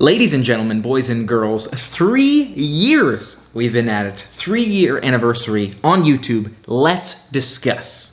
Ladies and gentlemen, boys and girls, 3 years we've been at it. 3-year anniversary on YouTube. Let's discuss.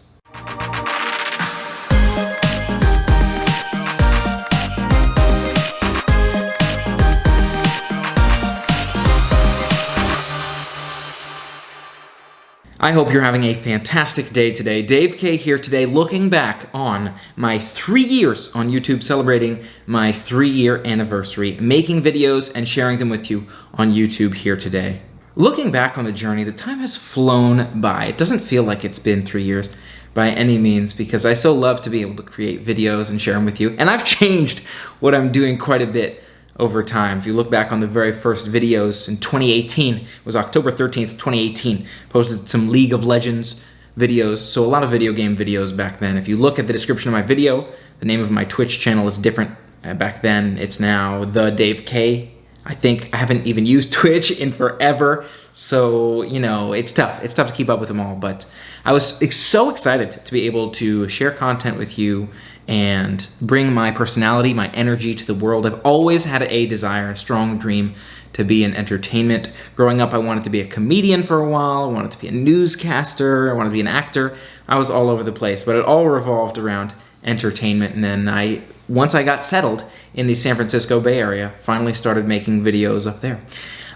I hope you're having a fantastic day today. Dave K here today, looking back on my 3 years on YouTube, celebrating my 3-year anniversary, making videos and sharing them with you on YouTube here today. Looking back on the journey, the time has flown by. It doesn't feel like it's been 3 years by any means, because I so love to be able to create videos and share them with you. And I've changed what I'm doing quite a bit over time. If you look back on the very first videos in 2018, it was October 13th, 2018, posted some League of Legends videos, so a lot of video game videos back then. If you look at the description of my video, the name of my Twitch channel is different. Back then, it's now The Dave K. I think I haven't even used Twitch in forever, so, you know, it's tough. It's tough to keep up with them all, but I was so excited to be able to share content with you and bring my personality, my energy to the world. I've always had a desire, a strong dream to be in entertainment. Growing up, I wanted to be a comedian for a while. I wanted to be a newscaster. I wanted to be an actor. I was all over the place, but it all revolved around entertainment. And then once I got settled in the San Francisco Bay Area, finally started making videos up there.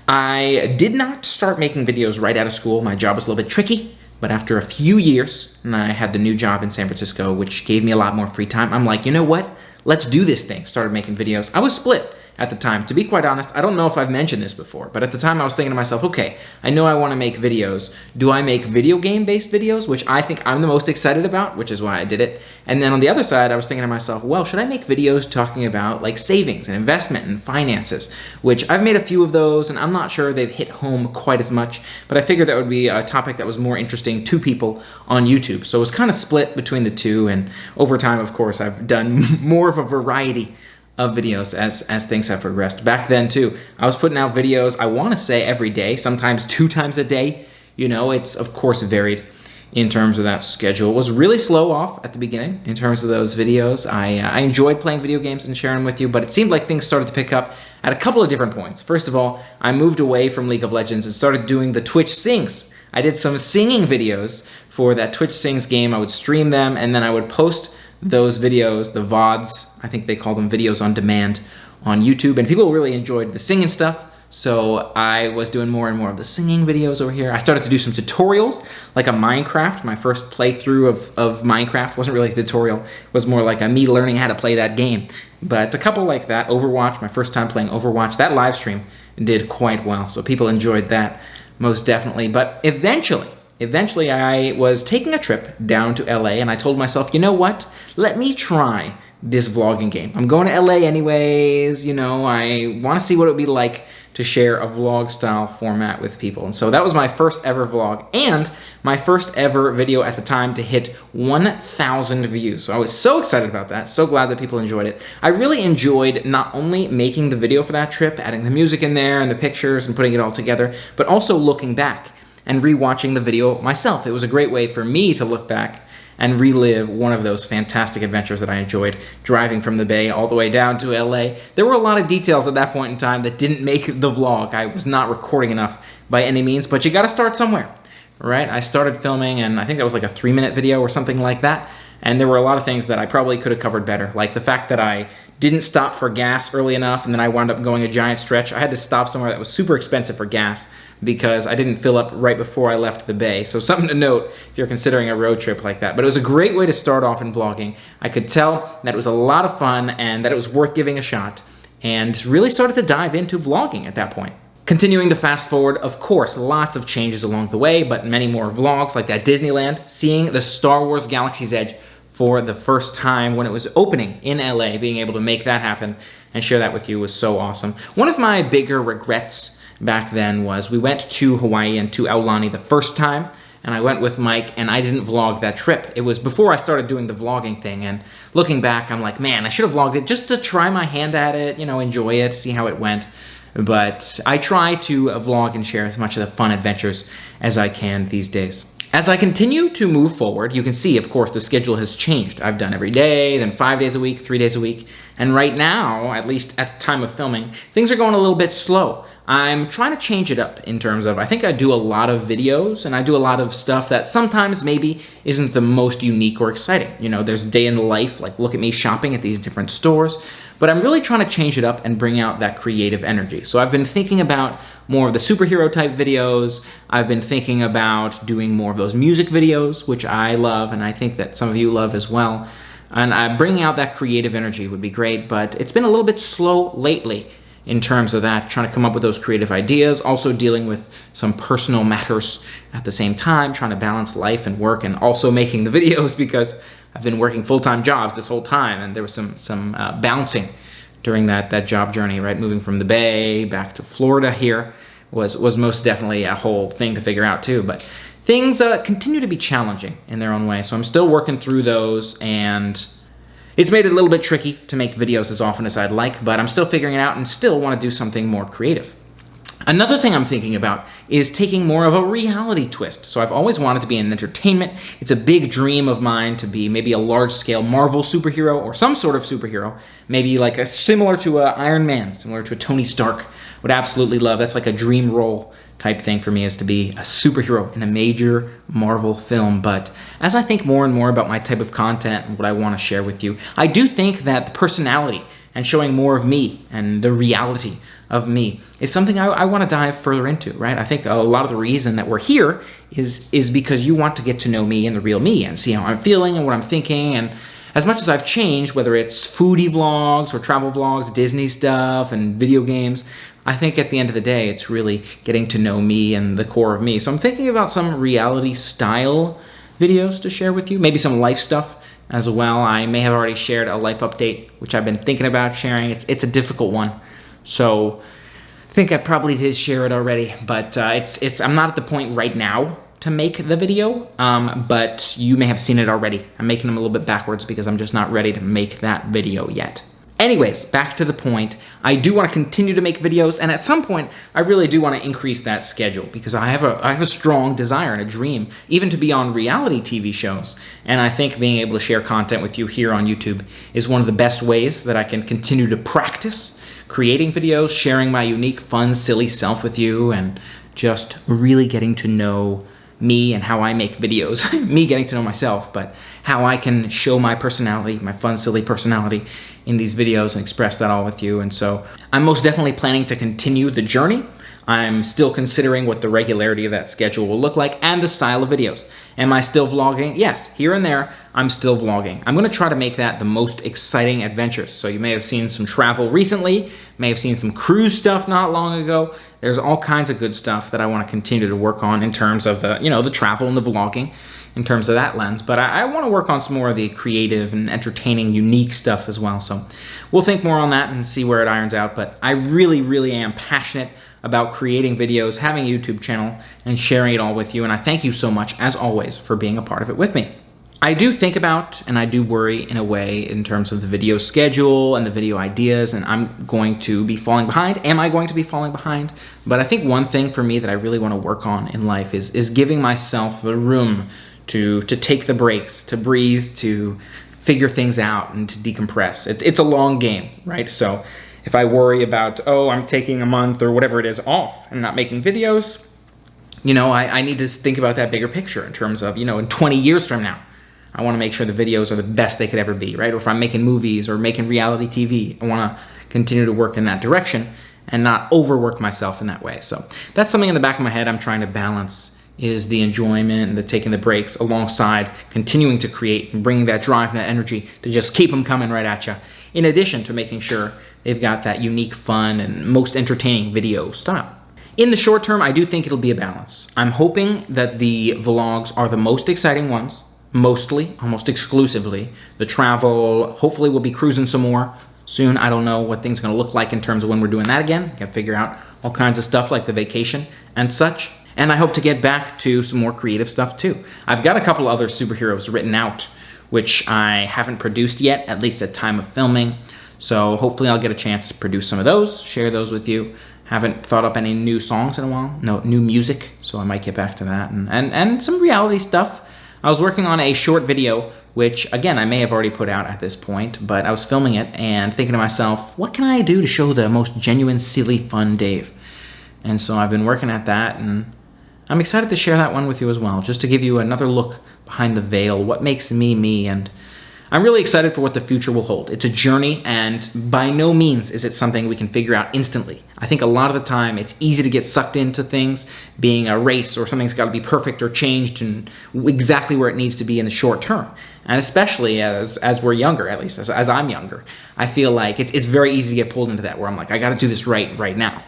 I did not start making videos right out of school. My job was a little bit tricky. But after a few years, and I had the new job in San Francisco, which gave me a lot more free time, I'm like, you know what? Let's do this thing. Started making videos. I was split at the time. To be quite honest, I don't know if I've mentioned this before, but at the time I was thinking to myself, okay, I know I want to make videos. Do I make video game-based videos, which I think I'm the most excited about, which is why I did it. And then on the other side, I was thinking to myself, well, should I make videos talking about like savings and investment and finances, which I've made a few of those, and I'm not sure they've hit home quite as much, but I figured that would be a topic that was more interesting to people on YouTube. So it was kind of split between the two, and over time, of course, I've done more of a variety of videos as things have progressed. Back then too, I was putting out videos, I want to say every day, sometimes 2 times a day. You know, it's of course varied in terms of that schedule. It was really slow off at the beginning in terms of those videos. I enjoyed playing video games and sharing them with you, but it seemed like things started to pick up at a couple of different points. First of all, I moved away from League of Legends and started doing the Twitch Sings. I did some singing videos for that Twitch Sings game. I would stream them, and then I would post those videos, the VODs, I think they call them videos on demand, on YouTube, and people really enjoyed the singing stuff, so I was doing more and more of the singing videos over here. I started to do some tutorials, like a Minecraft. My first playthrough of Minecraft wasn't really a tutorial, it was more like me learning how to play that game. But a couple like that, Overwatch, my first time playing Overwatch, that live stream did quite well, so people enjoyed that most definitely. But eventually I was taking a trip down to LA, and I told myself, you know what? Let me try this vlogging game. I'm going to LA anyways, you know, I want to see what it would be like to share a vlog style format with people. And so that was my first ever vlog and my first ever video at the time to hit 1,000 views. So I was so excited about that, so glad that people enjoyed it. I really enjoyed not only making the video for that trip, adding the music in there and the pictures and putting it all together, but also looking back and rewatching the video myself. It was a great way for me to look back and relive one of those fantastic adventures that I enjoyed, driving from the Bay all the way down to LA. There were a lot of details at that point in time that didn't make the vlog. I was not recording enough by any means, but you gotta start somewhere, right? I started filming, and I think that was like a 3-minute video or something like that, and there were a lot of things that I probably could have covered better, like the fact that I didn't stop for gas early enough, and then I wound up going a giant stretch. I had to stop somewhere that was super expensive for gas because I didn't fill up right before I left the Bay. So something to note if you're considering a road trip like that. But it was a great way to start off in vlogging. I could tell that it was a lot of fun and that it was worth giving a shot, and really started to dive into vlogging at that point. Continuing to fast forward, of course, lots of changes along the way, but many more vlogs like that Disneyland, seeing the Star Wars Galaxy's Edge for the first time when it was opening in LA, being able to make that happen and share that with you was so awesome. One of my bigger regrets back then was we went to Hawaii and to Aulani the first time, and I went with Mike, and I didn't vlog that trip. It was before I started doing the vlogging thing, and looking back, I'm like, man, I should have vlogged it just to try my hand at it, you know, enjoy it, see how it went. But I try to vlog and share as much of the fun adventures as I can these days. As I continue to move forward, you can see, of course, the schedule has changed. I've done every day, then 5 days a week, 3 days a week. And right now, at least at the time of filming, things are going a little bit slow. I'm trying to change it up in terms of, I think I do a lot of videos and I do a lot of stuff that sometimes maybe isn't the most unique or exciting. You know, there's a day in the life, like look at me shopping at these different stores. But I'm really trying to change it up and bring out that creative energy. So I've been thinking about more of the superhero type videos. I've been thinking about doing more of those music videos, which I love, and I think that some of you love as well. And bringing out that creative energy would be great, but it's been a little bit slow lately in terms of that, trying to come up with those creative ideas, also dealing with some personal matters at the same time, trying to balance life and work, and also making the videos because I've been working full-time jobs this whole time, and there was some bouncing during that job journey, right? Moving from the Bay back to Florida here was most definitely a whole thing to figure out too. But things continue to be challenging in their own way, so I'm still working through those, and it's made it a little bit tricky to make videos as often as I'd like, but I'm still figuring it out and still want to do something more creative. Another thing I'm thinking about is taking more of a reality twist. So I've always wanted to be in entertainment. It's a big dream of mine to be maybe a large-scale Marvel superhero or some sort of superhero, maybe like similar to Iron Man, similar to a Tony Stark. Would absolutely love. That's like a dream role type thing for me, is to be a superhero in a major Marvel film. But as I think more and more about my type of content and what I want to share with you, I do think that the personality and showing more of me and the reality of me is something I want to dive further into, right? I think a lot of the reason that we're here is because you want to get to know me and the real me and see how I'm feeling and what I'm thinking. And as much as I've changed, whether it's foodie vlogs or travel vlogs, Disney stuff and video games, I think at the end of the day, it's really getting to know me and the core of me. So I'm thinking about some reality style videos to share with you, maybe some life stuff as well. I may have already shared a life update, which I've been thinking about sharing. It's a difficult one. So I think I probably did share it already, but I'm not at the point right now to make the video, but you may have seen it already. I'm making them a little bit backwards because I'm just not ready to make that video yet. Anyways, back to the point. I do want to continue to make videos, and at some point, I really do want to increase that schedule because I have a strong desire and a dream, even to be on reality TV shows. And I think being able to share content with you here on YouTube is one of the best ways that I can continue to practice creating videos, sharing my unique, fun, silly self with you, and just really getting to know me and how I make videos. Me getting to know myself, but how I can show my personality, my fun, silly personality in these videos and express that all with you. And so I'm most definitely planning to continue the journey. I'm still considering what the regularity of that schedule will look like and the style of videos. Am I still vlogging? Yes, here and there, I'm still vlogging. I'm gonna try to make that the most exciting adventures. So you may have seen some travel recently, may have seen some cruise stuff not long ago. There's all kinds of good stuff that I wanna continue to work on in terms of the travel and the vlogging, in terms of that lens. But I wanna work on some more of the creative and entertaining, unique stuff as well. So we'll think more on that and see where it irons out. But I really, really am passionate about creating videos, having a YouTube channel, and sharing it all with you. And I thank you so much, as always, for being a part of it with me. I do think about and I do worry in a way in terms of the video schedule and the video ideas, and I'm going to be falling behind. Am I going to be falling behind? But I think one thing for me that I really want to work on in life is giving myself the room to take the breaks, to breathe, to figure things out, and to decompress. It's a long game, right? So if I worry about, oh, I'm taking a month or whatever it is off and not making videos, I need to think about that bigger picture in terms of, in 20 years from now, I want to make sure the videos are the best they could ever be, right? Or if I'm making movies or making reality TV, I want to continue to work in that direction and not overwork myself in that way. So that's something in the back of my head I'm trying to balance, is the enjoyment and the taking the breaks alongside continuing to create and bringing that drive and that energy to just keep them coming right at you, in addition to making sure they've got that unique, fun, and most entertaining video style. In the short term, I do think it'll be a balance. I'm hoping that the vlogs are the most exciting ones, mostly, almost exclusively. The travel, hopefully we'll be cruising some more soon. I don't know what things are gonna look like in terms of when we're doing that again. Gotta figure out all kinds of stuff like the vacation and such. And I hope to get back to some more creative stuff too. I've got a couple other superheroes written out, which I haven't produced yet, at least at time of filming. So hopefully I'll get a chance to produce some of those, share those with you, Haven't thought up any new songs in a while, no new music, so I might get back to that. And some reality stuff. I was working on a short video, which again, I may have already put out at this point, but I was filming it and thinking to myself, what can I do to show the most genuine, silly, fun Dave? And so I've been working at that, and I'm excited to share that one with you as well, just to give you another look behind the veil, what makes me me, and I'm really excited for what the future will hold. It's a journey, and by no means is it something we can figure out instantly. I think a lot of the time it's easy to get sucked into things being a race, or something's got to be perfect or changed and exactly where it needs to be in the short term. And especially as we're younger, at least as I'm younger, I feel like it's very easy to get pulled into that, where I'm like, I got to do this right now.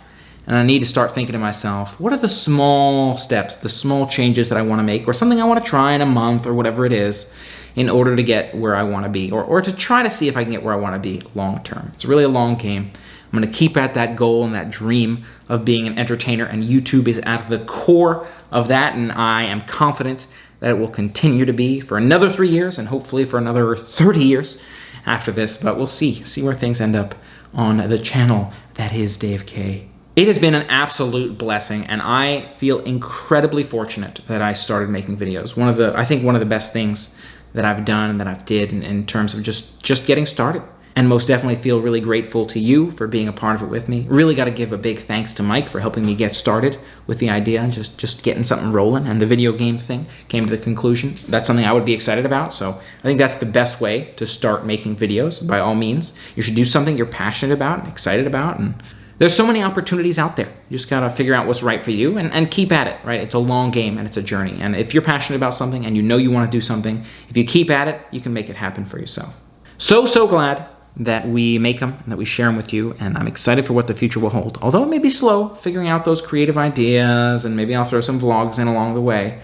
And I need to start thinking to myself, what are the small steps, the small changes that I want to make, or something I want to try in a month or whatever it is, in order to get where I want to be, or to try to see if I can get where I want to be long term. It's really a long game. I'm going to keep at that goal and that dream of being an entertainer, and YouTube is at the core of that, and I am confident that it will continue to be for another 3 years, and hopefully for another 30 years after this, but we'll see where things end up on the channel that is Dave K. It has been an absolute blessing, and I feel incredibly fortunate that I started making videos. I think one of the best things that I've done and that I've did in terms of just getting started. And most definitely feel really grateful to you for being a part of it with me. Really got to give a big thanks to Mike for helping me get started with the idea and just getting something rolling. And the video game thing came to the conclusion. That's something I would be excited about. So I think that's the best way to start making videos. By all means, you should do something you're passionate about and excited about. And there's so many opportunities out there. You just gotta figure out what's right for you and keep at it, right? It's a long game and it's a journey. And if you're passionate about something and you know you wanna do something, if you keep at it, you can make it happen for yourself. So glad that we make them and that we share them with you, and I'm excited for what the future will hold. Although it may be slow figuring out those creative ideas, and maybe I'll throw some vlogs in along the way,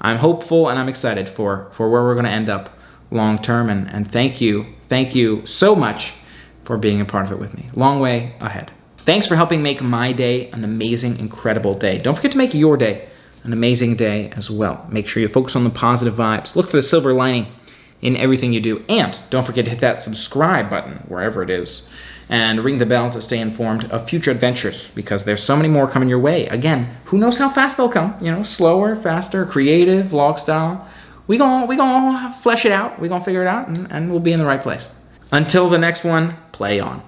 I'm hopeful and I'm excited for where we're gonna end up long term, and thank you so much for being a part of it with me. Long way ahead. Thanks for helping make my day an amazing, incredible day. Don't forget to make your day an amazing day as well. Make sure you focus on the positive vibes. Look for the silver lining in everything you do. And don't forget to hit that subscribe button, wherever it is, and ring the bell to stay informed of future adventures, because there's so many more coming your way. Again, who knows how fast they'll come? You know, slower, faster, creative, vlog style. We gonna flesh it out. We gonna figure it out, and we'll be in the right place. Until the next one, play on.